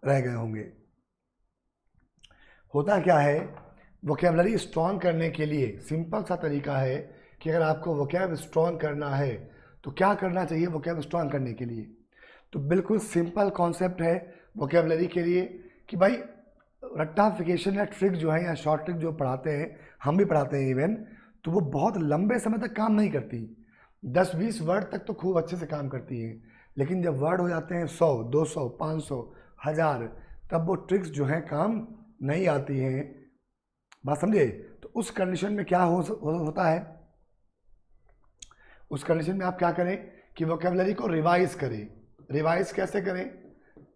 रह गए होंगे। होता क्या है, वोकेबलरी स्ट्रॉन्ग करने के लिए सिंपल सा तरीका है कि अगर आपको वोकैब स्ट्रॉन्ग करना है तो क्या करना चाहिए वोकैब स्ट्रॉन्ग करने के लिए। तो बिल्कुल सिंपल कॉन्सेप्ट है वोकेबलरी के लिए कि भाई रट्टाफिकेशन या ट्रिक जो है या शॉर्ट ट्रिक जो पढ़ाते हैं, हम भी पढ़ाते हैं इवन, तो वो बहुत लंबे समय तक काम नहीं करती। 10-20 वर्ड तक तो खूब अच्छे से काम करती है, लेकिन जब वर्ड हो जाते हैं 100, 200, 500, 1000, तब वो ट्रिक्स जो हैं काम नहीं आती हैं। बात समझे? तो उस कंडीशन में क्या होता है, उस कंडीशन में आप क्या करें कि वोकेबलरी को रिवाइज करें। रिवाइज कैसे करें?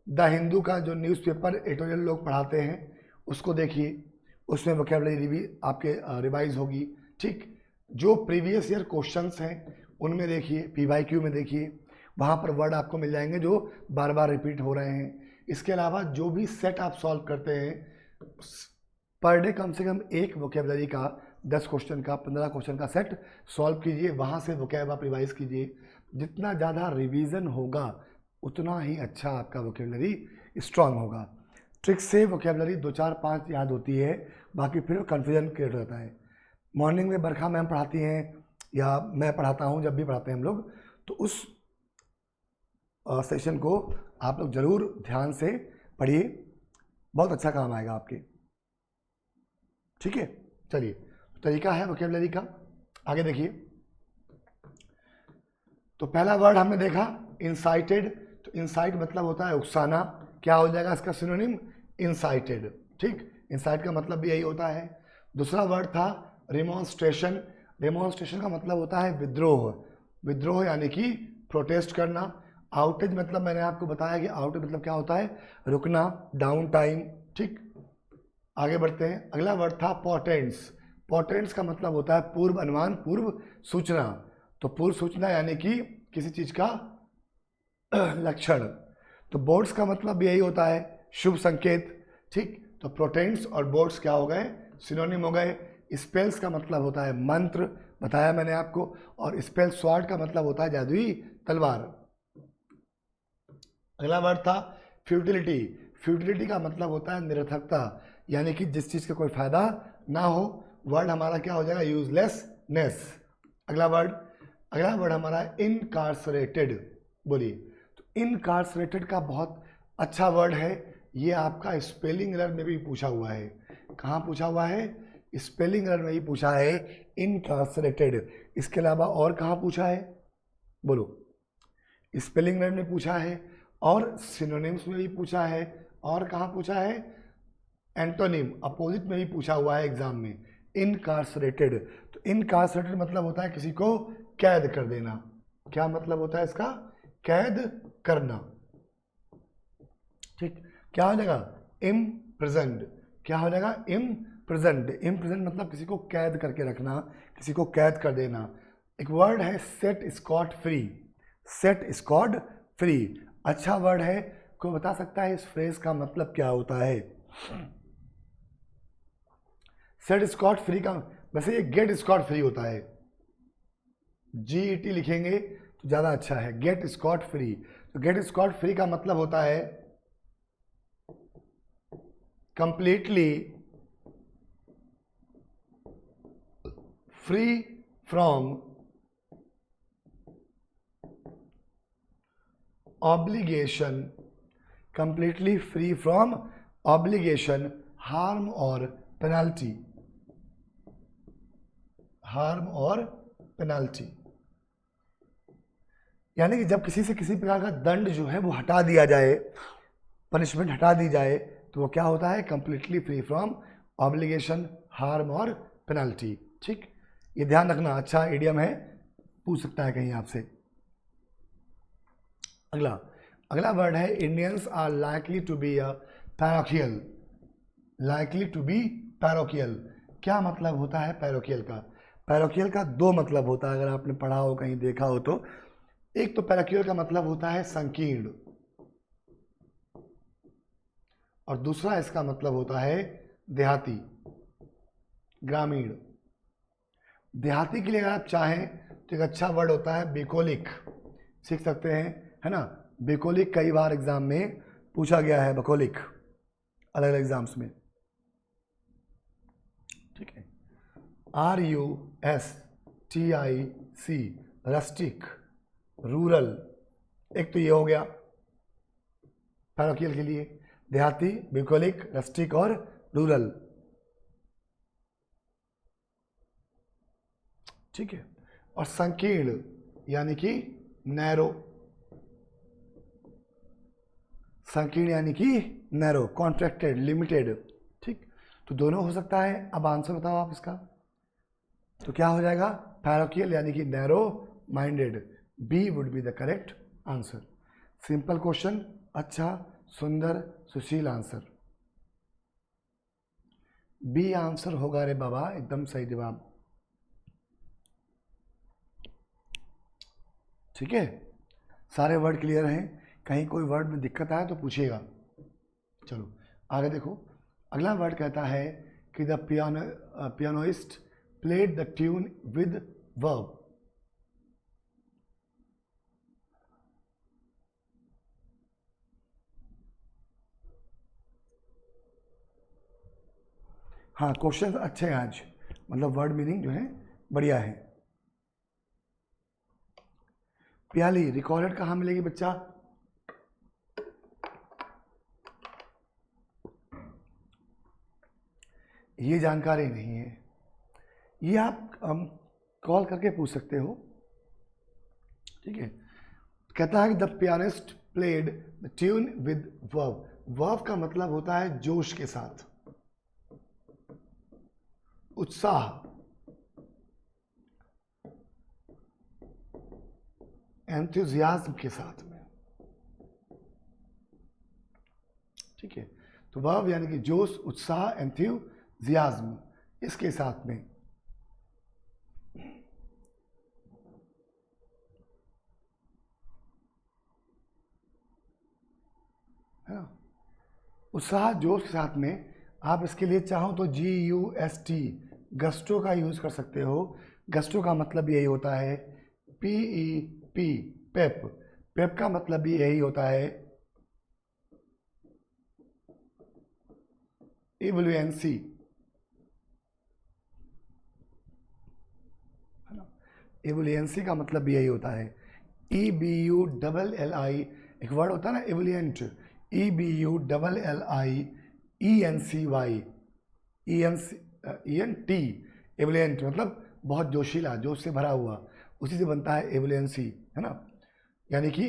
द हिंदू का जो न्यूज़पेपर एडिटोरियल लोग पढ़ाते हैं उसको देखिए, उसमें वोकेबलरी आपके रिवाइज होगी। ठीक, जो प्रीवियस ईयर क्वेश्चंस हैं उनमें देखिए, PYQ में देखिए, वहाँ पर वर्ड आपको मिल जाएंगे जो बार बार रिपीट हो रहे हैं। इसके अलावा जो भी सेट आप सॉल्व करते हैं पर डे कम से कम एक वोकेबलरी का 10 क्वेश्चन का 15 क्वेश्चन का सेट सॉल्व कीजिए, वहाँ से वोकैब आप रिवाइज कीजिए। जितना ज़्यादा रिवीजन होगा उतना ही अच्छा आपका वोकेबलरी स्ट्रांग होगा। ट्रिक से वोकेबलरी 2, 4, 5 याद होती है, बाकी फिर कन्फ्यूजन क्रिएट होता है। मॉर्निंग में बरखा मैम पढ़ाती हैं या मैं पढ़ाता हूँ, जब भी पढ़ाते हैं हम लोग, तो उस सेशन को आप लोग ज़रूर ध्यान से पढ़िए, बहुत अच्छा काम आएगा आपके। ठीक है, चलिए, तरीका है वोकेबलरी का, आगे देखिए। तो पहला वर्ड हमने देखा इंसाइटेड, तो इंसाइट मतलब होता है उकसाना, क्या हो जाएगा इसका सिनोनिम? इंसाइटेड। ठीक, इंसाइट का मतलब भी यही होता है। दूसरा वर्ड था रिमॉन्स्ट्रेशन, रिमॉन्स्ट्रेशन का मतलब होता है विद्रोह, विद्रोह यानी कि प्रोटेस्ट करना। आउटेज मतलब मैंने आपको बताया कि आउटेज मतलब क्या होता है? रुकना, डाउन टाइम। ठीक, आगे बढ़ते हैं। अगला वर्ड था पोर्टेंट्स, पोर्टेंट्स का मतलब होता है पूर्व अनुमान, पूर्व सूचना। तो पूर्व सूचना यानी कि किसी चीज का लक्षण। तो बोर्ड्स का मतलब भी यही होता है, शुभ संकेत। ठीक, तो प्रोटेंट्स और बोर्ड्स क्या हो गए? सिनोनिम हो गए। स्पेल्स का मतलब होता है मंत्र, बताया मैंने आपको, और स्पेल स्वॉर्ड का मतलब होता है जादुई तलवार। अगला वर्ड था फ्यूटिलिटी, फ्यूटिलिटी का मतलब होता है निरर्थकता, यानी कि जिस चीज का कोई फायदा ना हो। वर्ड हमारा क्या हो जाएगा? यूजलेसनेस। अगला वर्ड हमारा इनकार्सरेटेड, बोलिए। तो इनकार्सरेटेड का बहुत अच्छा वर्ड है, ये आपका स्पेलिंग एरर में भी पूछा हुआ है। कहाँ पूछा हुआ है? स्पेलिंग एरर में ही पूछा है इनकार्सरेटेड। इसके अलावा और कहाँ पूछा है? बोलो। स्पेलिंग एरर में पूछा है, और सिनोनिम्स में भी पूछा है, और कहाँ पूछा है? एंटोनिम, अपोजिट में भी पूछा हुआ है एग्जाम में, इनकार्सरेटेड। तो इनकार्सरेटेड मतलब होता है किसी को कैद कर देना। क्या मतलब होता है इसका? कैद करना। ठीक, क्या हो जाएगा? इम्प्रिजन्ड। क्या हो जाएगा? इम्प्रिजन्ड। इम्प्रिजन्ड मतलब किसी को कैद करके रखना, किसी को कैद कर देना। एक वर्ड है set scot free, set scot free, अच्छा वर्ड है। कोई बता सकता है इस फ्रेज का मतलब क्या होता है? सेट स्कॉट फ्री का, वैसे ये गेट स्कॉट फ्री होता है, GET लिखेंगे तो ज़्यादा अच्छा है, गेट स्कॉट फ्री। तो गेट स्कॉट फ्री का मतलब होता है completely free from obligation, completely free from obligation, harm और पेनल्टी, हार्म और पेनल्टी। यानी कि जब किसी से किसी प्रकार का दंड जो है वो हटा दिया जाए, पनिशमेंट हटा दी जाए, तो वो क्या होता है? Completely free from obligation, harm और पेनल्टी। ठीक, ये ध्यान रखना, अच्छा इडियम है, पूछ सकता है कहीं आपसे। अगला वर्ड है Indians are likely to be a parochial, likely to be parochial. क्या मतलब होता है पैरोकियल का? पैरोकियल का 2 मतलब होता है, अगर आपने पढ़ा हो, कहीं देखा हो तो। एक तो पैरोकियल का मतलब होता है संकीर्ण, और दूसरा इसका मतलब होता है देहाती, ग्रामीण। देहाती के लिए अगर आप चाहें तो एक अच्छा वर्ड होता है बेकोलिक, सीख सकते हैं, है ना? बेकोलिक कई बार एग्जाम में पूछा गया है बकौलिक अलग अलग एग्जाम्स में, ठीक है। RUSTIC, रस्टिक, रूरल, एक तो ये हो गया पैरोकियल के लिए, देहाती, बुकोलिक, रस्टिक और रूरल, ठीक है। और संकीर्ण यानी कि नैरो, संकीर्ण यानी कि नैरो, कॉन्ट्रैक्टेड, लिमिटेड, ठीक। तो दोनों हो सकता है। अब आंसर बताओ आप इसका, तो क्या हो जाएगा? पैरोकियल यानी कि narrow minded, B would be the correct answer. Simple question, अच्छा, सुंदर, सुशील आंसर। बी आंसर होगा रे बाबा, एकदम सही जवाब, ठीक है। सारे वर्ड क्लियर हैं? कहीं कोई वर्ड में दिक्कत आए तो पूछिएगा। चलो आगे देखो, अगला वर्ड कहता है कि the pianist played the tune with verve. हाँ, क्वेश्चन अच्छे हैं आज, मतलब वर्ड मीनिंग जो है बढ़िया है। प्याली रिकॉर्डेड कहाँ मिलेगी बच्चा? ये जानकारी नहीं है, ये आप कॉल करके पूछ सकते हो, ठीक है। कहता है कि the pianist played the tune with verb. Verb का मतलब होता है जोश के साथ, उत्साह, एंथुजियाज्म के साथ में, ठीक है। तो वर्ब यानी कि जोश, उत्साह, एंथुजियाज्म, इसके साथ में। है ना, उत्साह, जोश के साथ में। आप इसके लिए चाहो तो GUST, गस्टो का यूज कर सकते हो। गस्टो का मतलब यही होता है, PEP, पेप, पेप का मतलब भी यही होता है, इवल्युएंसी, है ना। इवल्युएंसी का मतलब भी यही होता है, EBULLI, एक वर्ड होता है ना इवल्युएंट, EBULLIENCY, ENT, एवलियंट मतलब बहुत जोशीला, जोश से भरा हुआ, उसी से बनता है एवलियंसी, है ना। यानी कि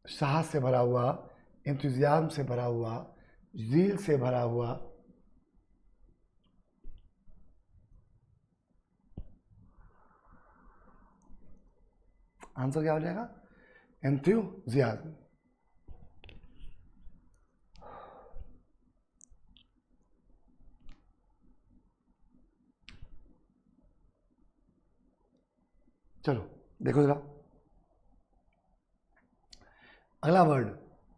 साहस से भरा हुआ, एंथुजियाज्म से भरा हुआ, जील से भरा हुआ। आंसर क्या हो जाएगा? एंथुजियाज्म। चलो देखो जरा अगला वर्ड,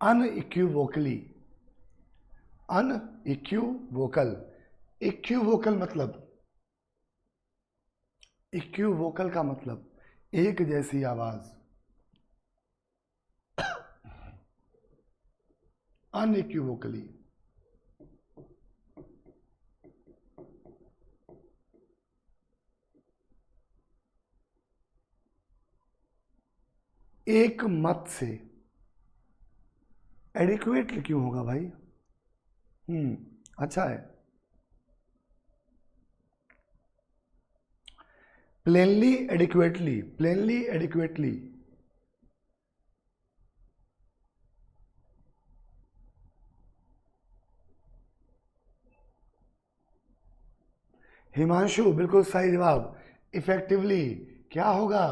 अनइक्यूवोकली। अनइक्यूवोकल, इक्यूवोकल मतलब, इक्यूवोकल का मतलब एक जैसी आवाज, अनइक्यूवोकली। एक मत से, एडिक्वेटली क्यों होगा भाई? अच्छा है। Plainly adequately, plainly adequately, Himanshu बिल्कुल सही जवाब। इफेक्टिवली क्या होगा?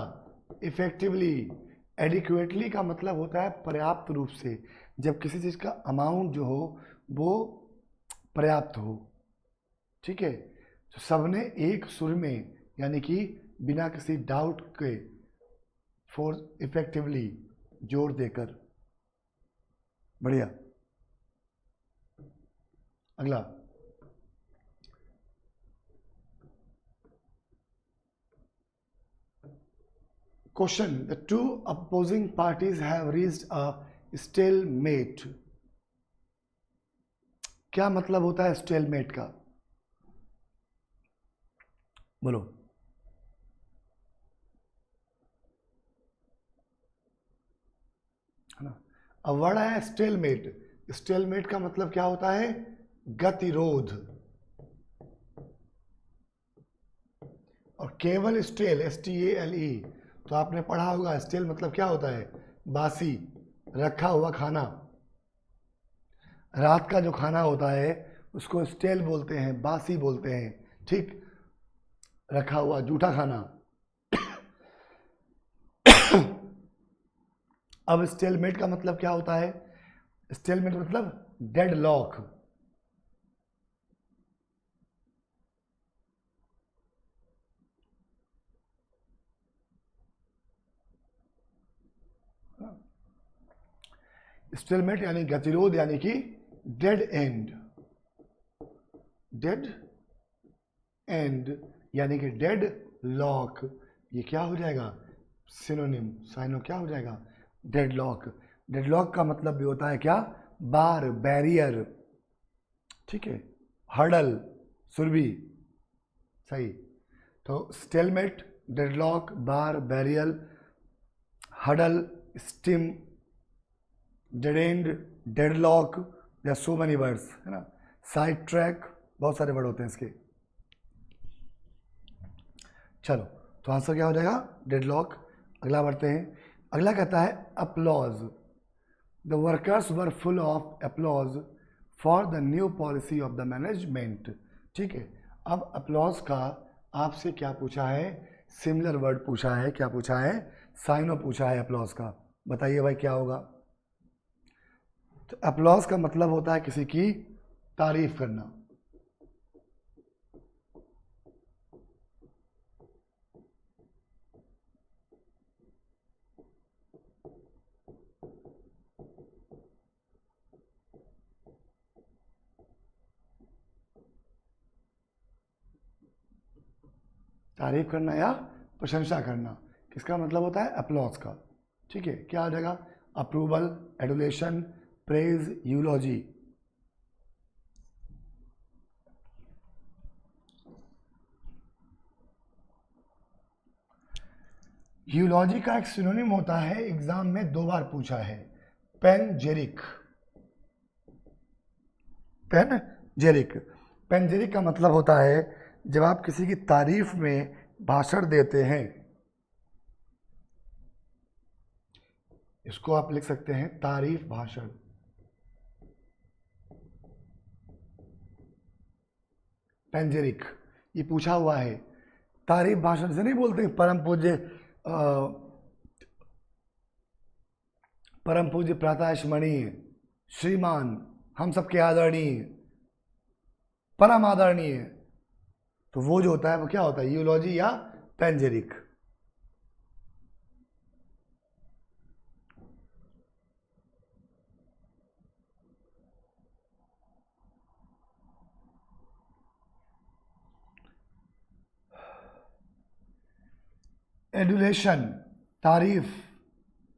इफेक्टिवली। एडिक्वेटली का मतलब होता है पर्याप्त रूप से, जब किसी चीज़ का अमाउंट जो हो वो पर्याप्त हो, ठीक है। तो सबने एक सुर में, यानी कि बिना किसी डाउट के, फोर इफेक्टिवली, जोर देकर। बढ़िया। अगला, question, the two opposing parties have reached a stalemate. क्या मतलब होता है स्टेलमेट का? बोलो। है ना? अब वर्ड आया स्टेलमेट। स्टेलमेट का मतलब क्या होता है? गतिरोध। और केवल स्टेल, STALE, तो आपने पढ़ा होगा स्टेल मतलब क्या होता है? बासी, रखा हुआ खाना। रात का जो खाना होता है उसको स्टेल बोलते हैं, बासी बोलते हैं, ठीक, रखा हुआ जूठा खाना। अब स्टेलमेट का मतलब क्या होता है? स्टेलमेट मतलब डेड लॉक। स्टेलमेट यानी गतिरोध, यानी कि डेड एंड। डेड एंड यानी कि डेड लॉक, ये क्या हो जाएगा? सिनोनिम, साइनो क्या हो जाएगा? Dead lock. डेड लॉक का मतलब भी होता है क्या? बार, बैरियर, ठीक है, हर्डल, सुरभि, सही। तो stalemate, deadlock, bar, barrier, hurdle, stem, dead end, deadlock, या सो मेनी वर्ड्स, है ना? साइड ट्रैक, बहुत सारे वर्ड होते हैं इसके। चलो, तो आंसर क्या हो जाएगा? डेडलॉक। अगला बढ़ते हैं। अगला कहता है applause. The workers were full of applause for the new policy of the management. ठीक है, अब अपलॉज का आपसे क्या पूछा है? सिमिलर वर्ड पूछा है। क्या पूछा है? साइनो पूछा है अपलॉज का। बताइए भाई क्या होगा? तो अपलॉज का मतलब होता है किसी की तारीफ करना। तारीफ करना या प्रशंसा करना, किसका मतलब होता है? अपलॉज का। ठीक है, क्या आ जाएगा? Approval, adulation, praise, eulogy. Eulogy का एक सिनोनिम होता है, एग्जाम में 2 बार पूछा है, पेनजेरिक। पेनजेरिक। पेनजेरिक का मतलब होता है जब आप किसी की तारीफ में भाषण देते हैं। इसको आप लिख सकते हैं तारीफ भाषण। पेनजेरिक, ये पूछा हुआ है। तारीफ भाषण से नहीं बोलते परम पूज्य परम पूज्य प्रातःस्मरणीय श्रीमान, हम सबके आदरणीय, परम आदरणीय, तो वो जो होता है वो क्या होता है? यूलॉजी या पेनजेरिक। एडुलेशन, तारीफ,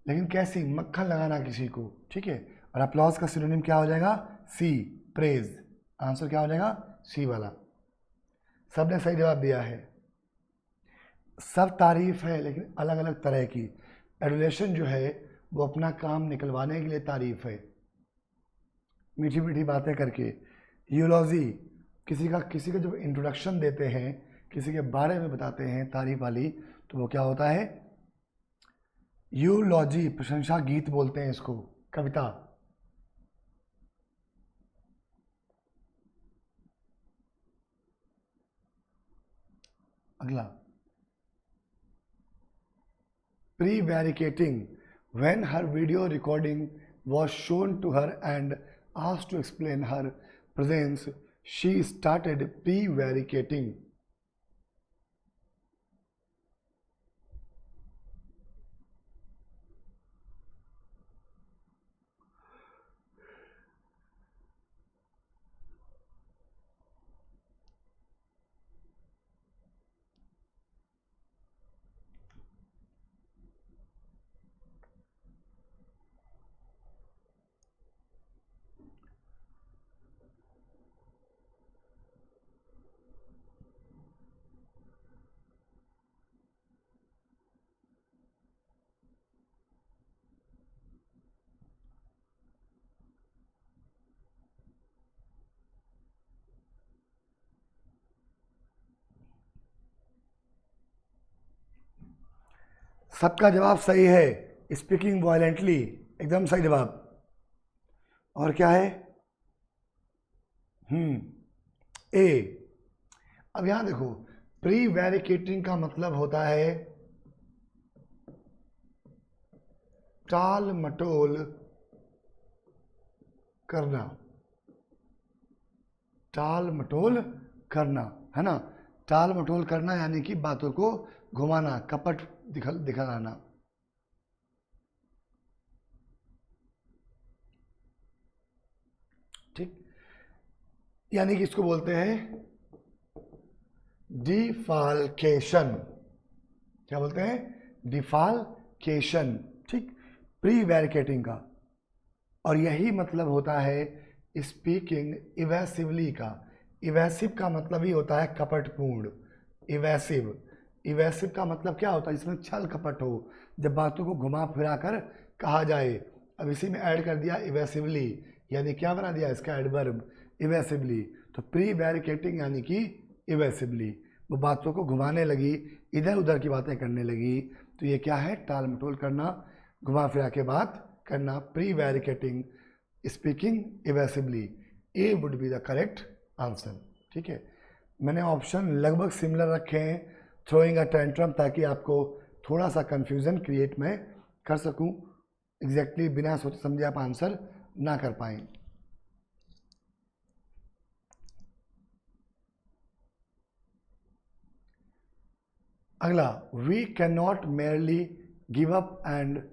लेकिन कैसी? मक्खन लगाना किसी को, ठीक है। और अप्लॉज का सिनोनिम क्या हो जाएगा? सी, प्रेज। आंसर क्या हो जाएगा? सी वाला। सबने सही जवाब दिया है। सब तारीफ है लेकिन अलग अलग तरह की। एडुलेशन जो है वो अपना काम निकलवाने के लिए तारीफ है, मीठी मीठी बातें करके। यूलॉजी, किसी का जब इंट्रोडक्शन देते हैं, किसी के बारे में बताते हैं तारीफ वाली, तो वो क्या होता है? यूलॉजी, प्रशंसा गीत बोलते हैं इसको, कविता। अगला, prevaricating, when her video recording was shown to her and asked to explain her presence, she started prevaricating. सबका जवाब सही है, स्पीकिंग वायलेंटली, एकदम सही जवाब। और क्या है? ए। अब यहां देखो, प्री वैरिकेटिंग का मतलब होता है टाल मटोल करना, टाल मटोल करना, है ना। टाल मटोल करना यानी कि बातों को घुमाना, कपट दिखाना। ठीक, यानी कि इसको बोलते हैं डिफाल्केशन। क्या बोलते हैं? डिफाल्केशन। ठीक, प्री वैरिकेटिंग का। और यही मतलब होता है स्पीकिंग इवेसिवली का। इवेसिव का मतलब ही होता है कपटपूर्ण। इवेसिव, इवेसिव का मतलब क्या होता है? जिसमें छल कपट हो, जब बातों को घुमा फिरा कर कहा जाए। अब इसी में ऐड कर दिया इवेसिवली, यानी क्या बना दिया इसका एडवर्ब, इवेसिवली। तो प्री वैरिकेटिंग यानी कि इवेसिवली, वो बातों को घुमाने लगी, इधर उधर की बातें करने लगी। तो ये क्या है? टाल मटोल करना, घुमा फिरा के बात करना, prevaricating, speaking evasively. A would be the correct answer. ठीक है, मैंने ऑप्शन लगभग सिमिलर रखे हैं, थ्रोइंग अ टेंट्रम, ताकि आपको थोड़ा सा कंफ्यूजन क्रिएट मैं कर सकूं। एग्जैक्टली बिना सोचे समझे आप आंसर ना कर पाए। अगला, we can not merely give up and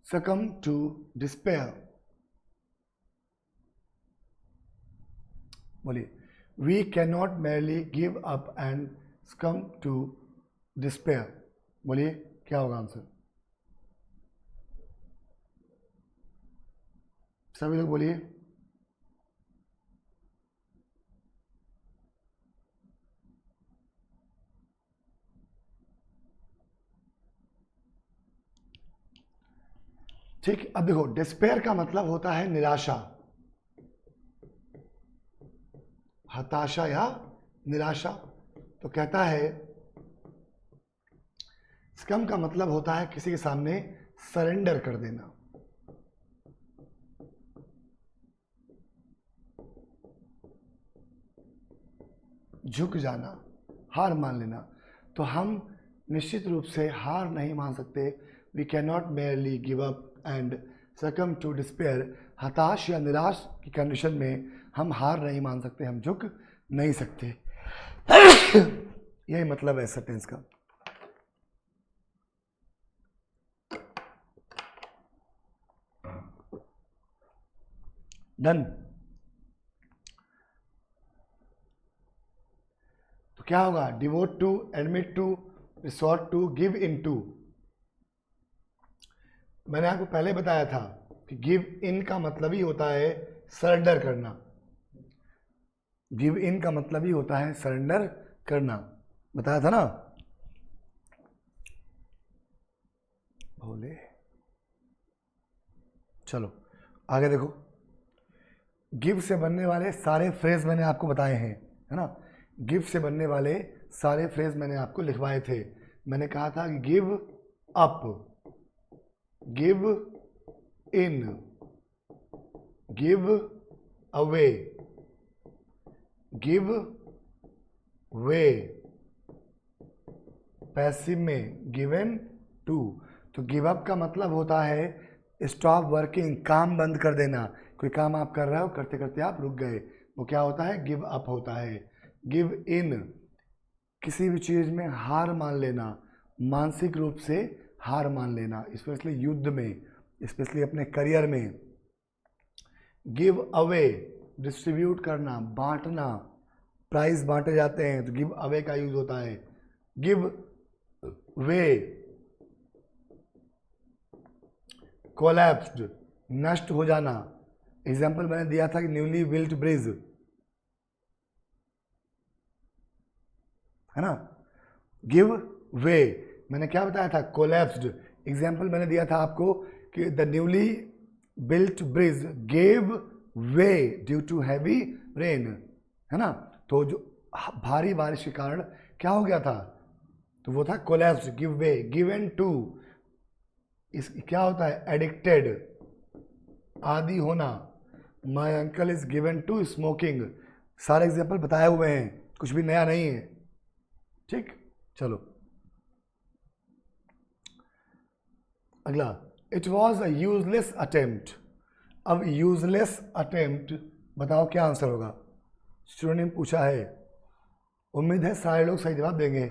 succumb to despair। बोलिए, we cannot merely give up and succumb to despair। बोलिए क्या होगा आंसर? सभी लोग बोलिए। ठीक, अब देखो, डिस्पेयर का मतलब होता है निराशा, हताशा या निराशा। तो कहता है स्कम का मतलब होता है किसी के सामने सरेंडर कर देना, झुक जाना, हार मान लेना। तो हम निश्चित रूप से हार नहीं मान सकते। We can not merely give up and succumb to despair. हताश या निराश की कंडीशन में हम हार नहीं मान सकते, हम झुक नहीं सकते। यही मतलब है सेंटेंस का। डन। तो क्या होगा? Devote to, admit to, resort to, give in to. मैंने आपको पहले बताया था कि गिव इन का मतलब ही होता है सरेंडर करना। गिव इन का मतलब ही होता है सरेंडर करना, बताया था ना। भोले, चलो आगे देखो। गिव से बनने वाले सारे फ्रेज मैंने आपको बताए हैं, है ना। गिव से बनने वाले सारे फ्रेज मैंने आपको लिखवाए थे। मैंने कहा था कि give up, give in, give away, give way, passive में गिवन टू। तो गिव अप का मतलब होता है स्टॉप वर्किंग, काम बंद कर देना। कोई काम आप कर रहे हो, करते करते आप रुक गए, वो क्या होता है? गिव अप होता है। गिव इन, किसी भी चीज़ में हार मान लेना, मानसिक रूप से हार मान लेना, स्पेशली युद्ध में, स्पेशली अपने करियर में। गिव अवे, डिस्ट्रीब्यूट करना, बांटना, प्राइज बांटे जाते हैं तो गिव अवे का यूज होता है। गिव वे, कोलैप्स्ड, नष्ट हो जाना। एग्जाम्पल मैंने दिया था कि न्यूली बिल्ट ब्रिज, है ना। गिव वे, मैंने क्या बताया था? कोलैप्स्ड। एग्जाम्पल मैंने दिया था आपको कि the newly built bridge gave way due to heavy rain, है ना। तो जो भारी बारिश के कारण क्या हो गया था? तो वो था collapse, give way, given to, इस क्या होता है? एडिक्टेड, आदि होना। My uncle is given to smoking. सारे एग्जाम्पल बताए हुए हैं, कुछ भी नया नहीं है। ठीक, चलो अगला, it was a useless attempt. अब यूजलेस अटेम्प्ट बताओ क्या आंसर होगा? स्टूडेंट ने पूछा है, उम्मीद है सारे लोग सही जवाब देंगे।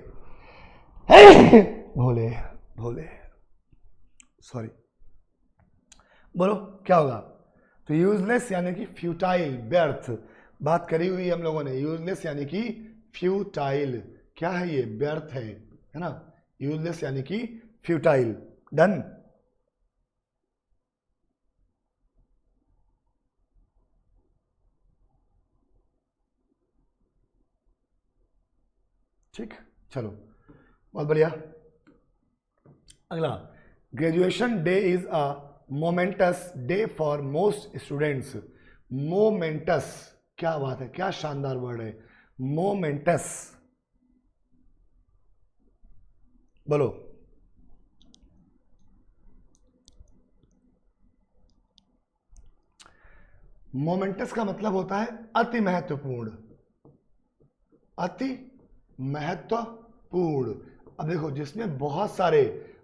भोले भोले, सॉरी, बोलो क्या होगा? तो यूजलेस यानी कि फ्यूटाइल, व्यर्थ, बात करी हुई हम लोगों ने। यूजलेस यानी कि फ्यूटाइल, क्या है ये? व्यर्थ है ना? यूजलेस यानी कि फ्यूटाइल। डन। ठीक, चलो बहुत बढ़िया। अगला, graduation day is a moments day for most students. Moments, क्या बात है, क्या शानदार वर्ड है, मोमेंटस। बोलो। मोमेंटस का मतलब होता है अति महत्वपूर्ण, अति महत्वपूर्ण। अब देखो, जिसमें बहुत सारे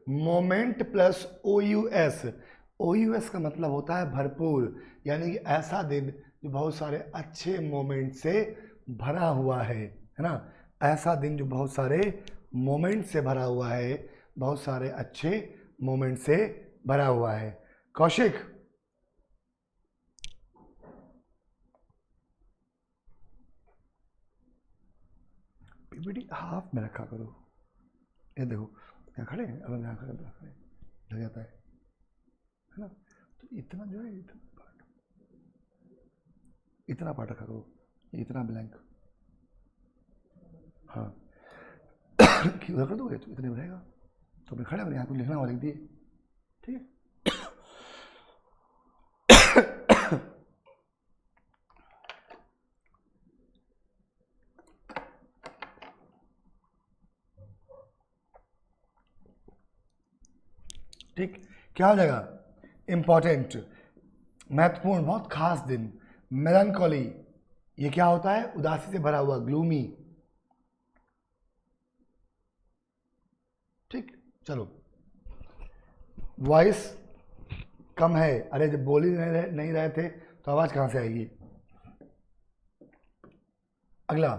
moment plus O U S, O U S का मतलब होता है भरपूर, यानी कि ऐसा दिन जो बहुत सारे अच्छे मोमेंट से भरा हुआ है ना? ऐसा दिन जो बहुत सारे मोमेंट से भरा हुआ है, बहुत सारे अच्छे मोमेंट से भरा हुआ है। कौशिक, पीपीटी हाफ में रखा करो। ये देखो यहाँ खड़े हैं, अब यहाँ खड़े लग जाता है ना? तो इतना जो है, इतना पार्ट रखा करो, इतना ब्लैंक। हाँ क्यों कर दोगे तो इतने में रहेगा। तो मैं खड़े हो यहाँ, तुम लिखना हुआ लिख दिए, ठीक है। ठीक, क्या हो जाएगा? इंपॉर्टेंट, महत्वपूर्ण, बहुत खास दिन। मेलनकॉली, ये क्या होता है? उदासी से भरा हुआ, ग्लूमी। ठीक, चलो। वॉइस कम है, अरे जब बोल ही नहीं रहे थे तो आवाज कहां से आएगी? अगला,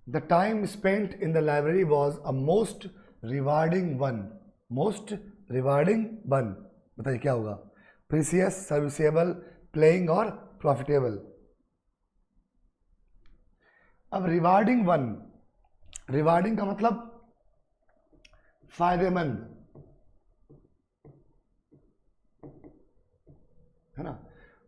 the time spent in the library was a most rewarding one. Most rewarding one, बताइए क्या होगा? प्रीसियस, सर्विसेबल, प्लेइंग और प्रॉफिटेबल। अब रिवार्डिंग वन, रिवार्डिंग का मतलब फायदेमंद, है ना?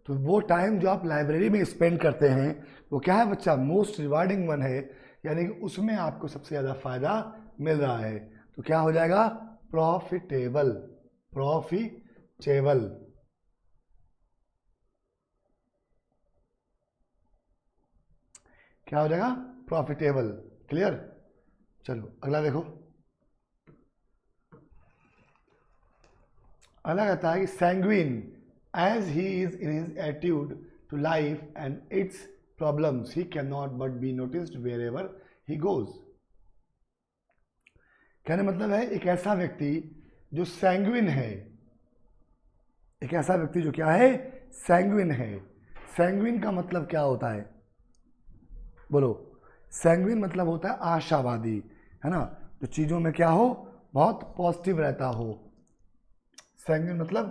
तो वो टाइम जो आप लाइब्रेरी में स्पेंड करते हैं वो क्या है बच्चा? मोस्ट रिवार्डिंग वन है, यानी कि उसमें आपको सबसे ज़्यादा फायदा मिल रहा है। तो क्या हो जाएगा? Profitable, profitable. क्या हो जाएगा? प्रॉफिटेबल। क्लियर? चलो अगला देखो। अगला कहता है कि sanguine as he is in his attitude to life and its problems he can not but be noticed wherever he goes. कहने मतलब है, एक ऐसा व्यक्ति जो सैंग्विन है, एक ऐसा व्यक्ति जो क्या है? सैंग्विन है। सैंग्विन का मतलब क्या होता है? बोलो। सैंग्विन मतलब होता है आशावादी, है ना? जो चीज़ों में क्या हो? बहुत पॉजिटिव रहता हो। सैंग्विन मतलब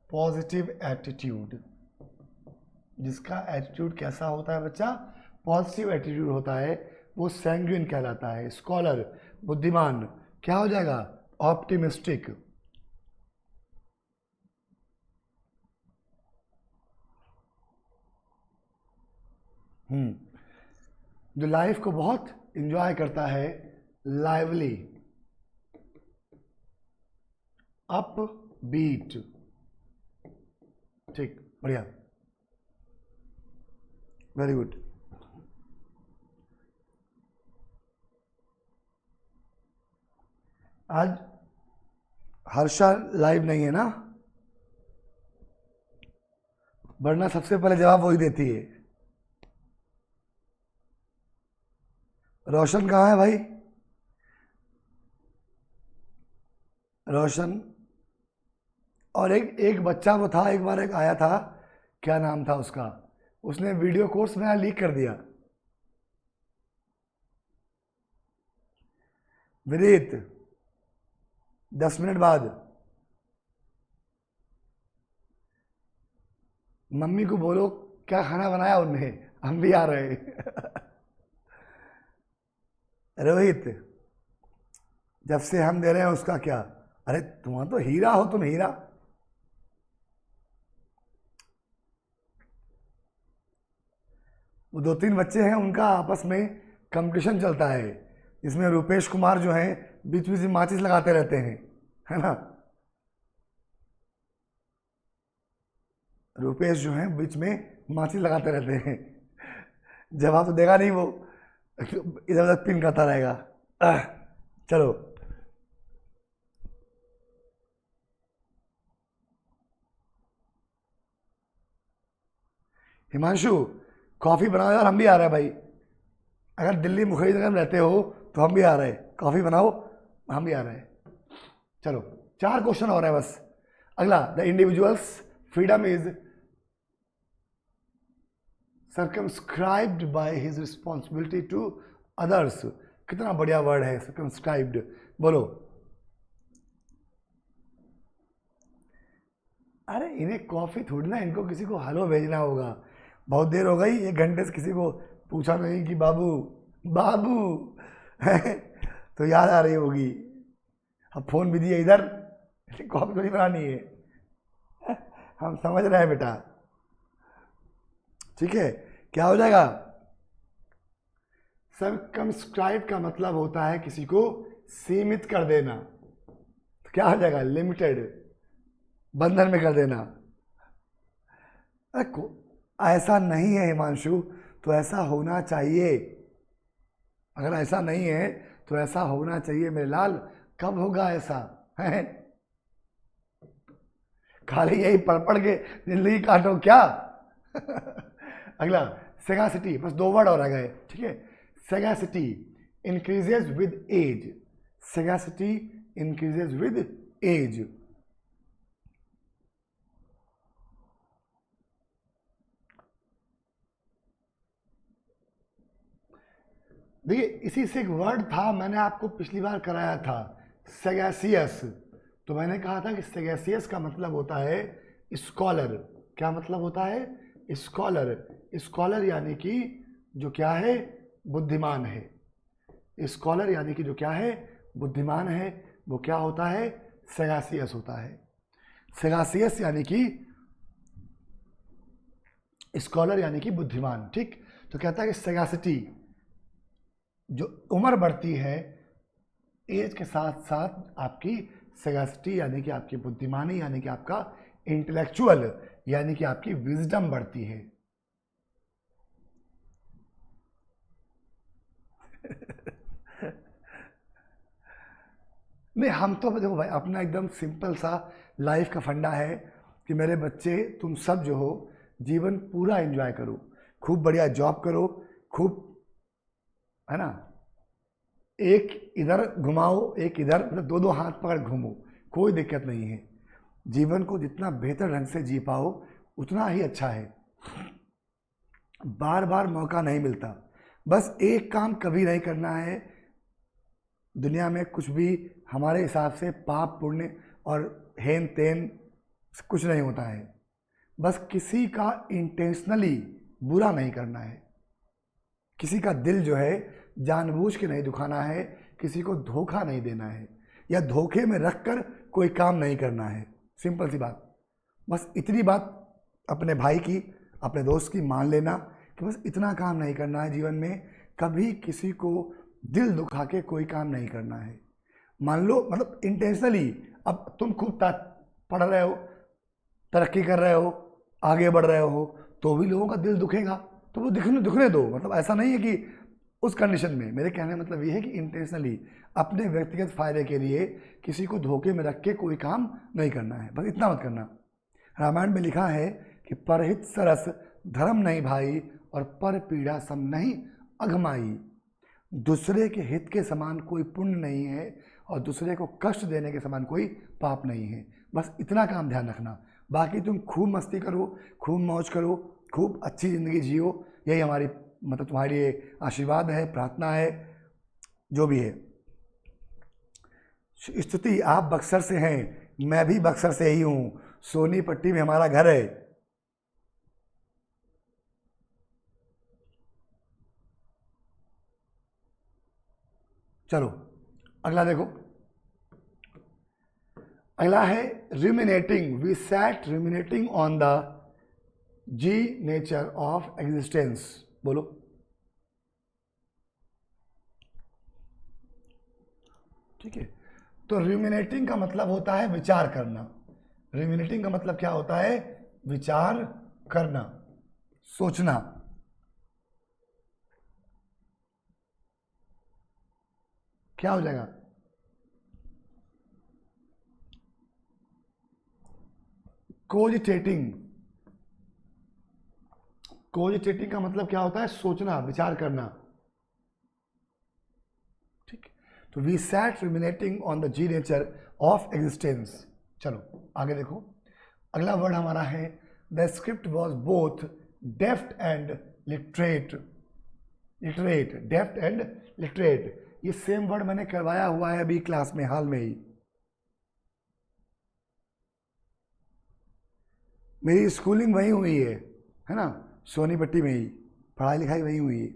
पॉजिटिव एटीट्यूड। जिसका एटीट्यूड कैसा होता है बच्चा? पॉजिटिव एटीट्यूड होता है, वो सैंग्विन कहलाता है। स्कॉलर, बुद्धिमान, क्या हो जाएगा? ऑप्टिमिस्टिक। जो लाइफ को बहुत इंजॉय करता है, लाइवली, अप बीट। ठीक, बढ़िया, वेरी गुड। आज हर्षा लाइव नहीं है ना, वरना सबसे पहले जवाब वही देती है। रोशन कहाँ है भाई? रोशन और एक एक बच्चा वो था, एक बार एक आया था, क्या नाम था उसका, उसने वीडियो कोर्स मेरा लीक कर दिया। विदित 10 मिनट बाद मम्मी को बोलो क्या खाना बनाया उन्हें, हम भी आ रहे हैं। रोहित जब से हम दे रहे हैं उसका क्या, अरे तुम तो हीरा हो, तुम हीरा। वो 2-3 बच्चे हैं, उनका आपस में कंपटीशन चलता है, इसमें रुपेश कुमार जो हैं बीच बीच में माचिस लगाते रहते हैं, है ना। रुपेश जो हैं बीच में माचिस लगाते रहते हैं, जवाब तो देगा नहीं वो, इधर उधर पिन करता रहेगा। चलो हिमांशु कॉफी बनाओ यार, हम भी आ रहे हैं भाई। अगर दिल्ली मुखरीदनगर में रहते हो तो हम भी आ रहे हैं, कॉफी बनाओ, हम भी आ रहे हैं। चलो 4 क्वेश्चन और है बस। अगला, the individual's freedom is circumscribed by his responsibility to others. कितना बढ़िया वर्ड है सर्कमस्क्राइब्ड, बोलो। अरे इन्हें कॉफी थोड़ी ना, इनको किसी को हेलो भेजना होगा। बहुत देर हो गई, 1 घंटे से किसी को पूछा नहीं कि बाबू बाबू तो याद आ रही होगी। अब फोन भी दिए इधर, कॉफी थोड़ी बनानी है। हम समझ रहे हैं बेटा, ठीक है। क्या हो जाएगा? सर्कमस्क्राइब का मतलब होता है किसी को सीमित कर देना, तो क्या हो जाएगा? लिमिटेड, बंधन में कर देना। ऐसा नहीं है हिमांशु, तो ऐसा होना चाहिए। अगर ऐसा नहीं है तो ऐसा होना चाहिए मेरे लाल। कब होगा ऐसा है? खाली यही पढ़ के जिंदगी काटो क्या? अगला, सेगासिटी, बस 2 वर्ड और आ गए, ठीक है। Sagacity increases with age, sagacity increases with age. देखिए इसी से एक वर्ड था, मैंने आपको पिछली बार कराया था, सेगैसियस। तो मैंने कहा था कि सेगैसियस का मतलब होता है स्कॉलर। क्या मतलब होता है? स्कॉलर। स्कॉलर यानी कि जो क्या है? बुद्धिमान है। स्कॉलर यानी कि जो क्या है? बुद्धिमान है। वो क्या होता है? सेगासियस होता है। सेगासियस यानी कि स्कॉलर यानी कि बुद्धिमान, ठीक। तो कहता है कि सेगासिटी, जो उम्र बढ़ती है एज के साथ साथ आपकी सेगासिटी यानी कि आपकी बुद्धिमानी यानी कि आपका इंटेलेक्चुअल यानी कि आपकी विजडम बढ़ती है। नहीं, हम तो देखो भाई अपना एकदम सिंपल सा लाइफ का फंडा है कि मेरे बच्चे तुम सब जो हो जीवन पूरा एंजॉय करो, खूब बढ़िया जॉब करो, खूब, है ना, एक इधर घुमाओ एक इधर, मतलब 2-2 हाथ पकड़ घूमो, कोई दिक्कत नहीं है। जीवन को जितना बेहतर ढंग से जी पाओ उतना ही अच्छा है। बार बार मौका नहीं मिलता। बस एक काम कभी नहीं करना है, दुनिया में कुछ भी हमारे हिसाब से पाप पुण्य और हेन तेन कुछ नहीं होता है। बस किसी का इंटेंशनली बुरा नहीं करना है, किसी का दिल जो है जानबूझ के नहीं दुखाना है, किसी को धोखा नहीं देना है, या धोखे में रखकर कोई काम नहीं करना है। सिंपल सी बात, बस इतनी बात अपने भाई की, अपने दोस्त की मान लेना कि बस इतना काम नहीं करना है जीवन में, कभी किसी को दिल दुखा के कोई काम नहीं करना है। मान लो मतलब इंटेंशनली, अब तुम खूब पढ़ रहे हो, तरक्की कर रहे हो, आगे बढ़ रहे हो, तो भी लोगों का दिल दुखेगा, तो वो दुखने दुखने दो। मतलब ऐसा नहीं है कि उस कंडीशन में मेरे कहने का मतलब ये है कि इंटेंशनली अपने व्यक्तिगत फायदे के लिए किसी को धोखे में रख के कोई काम नहीं करना है, बस इतना मत करना। रामायण में लिखा है कि परहित सरस धर्म नहीं भाई और पर पीड़ा सम नहीं अघमाई। दूसरे के हित के समान कोई पुण्य नहीं है और दूसरे को कष्ट देने के समान कोई पाप नहीं है, बस इतना काम ध्यान रखना। बाकी तुम खूब मस्ती करो, खूब मौज करो, खूब अच्छी ज़िंदगी जियो, यही हमारी मतलब तुम्हारे लिए आशीर्वाद है, प्रार्थना है, जो भी है। स्तुति, आप बक्सर से हैं, मैं भी बक्सर से ही हूँ, सोनीपट्टी में हमारा घर है। चलो अगला देखो, अगला है ruminating। We sat ruminating on the जी नेचर ऑफ एग्जिस्टेंस। बोलो। ठीक है, तो ruminating का मतलब होता है विचार करना। ruminating का मतलब क्या होता है? विचार करना, सोचना। क्या हो जाएगा? कोजिटेटिंग। कोजिटेटिंग का मतलब क्या होता है? सोचना, विचार करना। ठीक, तो we sat ruminating on the जी नेचर ऑफ एग्जिस्टेंस। चलो आगे देखो, अगला वर्ड हमारा है the script was both deft and literate. Literate, deft and literate, ये सेम वर्ड मैंने करवाया हुआ है अभी क्लास में, हाल में ही। मेरी स्कूलिंग वहीं हुई है ना, सोनीपट्टी में ही पढ़ाई लिखाई वहीं हुई है।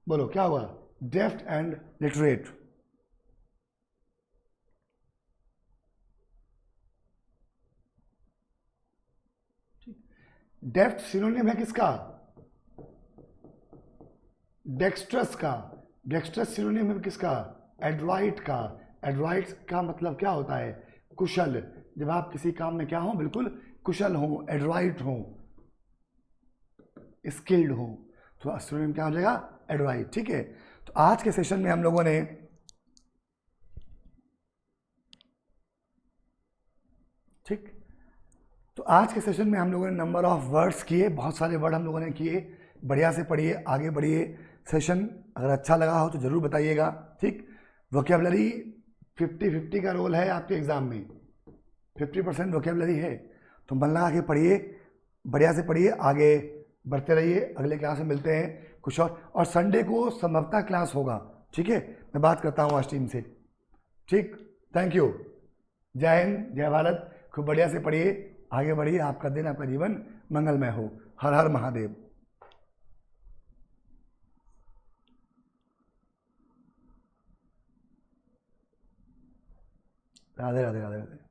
बोलो क्या हुआ? डेफ्ट एंड लिटरेट। डेफ्ट सिनोनिम है किसका? डेक्स्ट्रस का। डेक्स्ट्रस सिनोनिम है किसका? एडराइट का। एडराइट का मतलब क्या होता है? कुशल। जब आप किसी काम में क्या हो? बिल्कुल कुशल हो, एडराइट हो, स्किल्ड हो, तो सिनोनिम क्या हो जाएगा? एडराइट। ठीक है, तो आज के सेशन में हम लोगों ने ठीक, तो आज के सेशन में हम लोगों ने नंबर ऑफ वर्ड्स किए, बहुत सारे वर्ड हम लोगों ने किए। बढ़िया से पढ़िए, आगे बढ़िए। सेशन अगर अच्छा लगा हो तो ज़रूर बताइएगा। ठीक, वोकेबलरी 50-50 का रोल है आपके एग्ज़ाम में, 50% वोकेबलरी है, तो मन लगा के पढ़िए, बढ़िया से पढ़िए, आगे बढ़ते रहिए। अगले क्लास में मिलते हैं कुछ और संडे को संभवतः क्लास होगा। ठीक है, मैं बात करता हूँ आज टीम से। ठीक, थैंक यू, जय हिंद, जय भारत। खूब बढ़िया से पढ़िए, आगे बढ़िए, आपका दिन, आपका जीवन मंगलमय हो। हर हर महादेव। राधे राधे राधे राधे।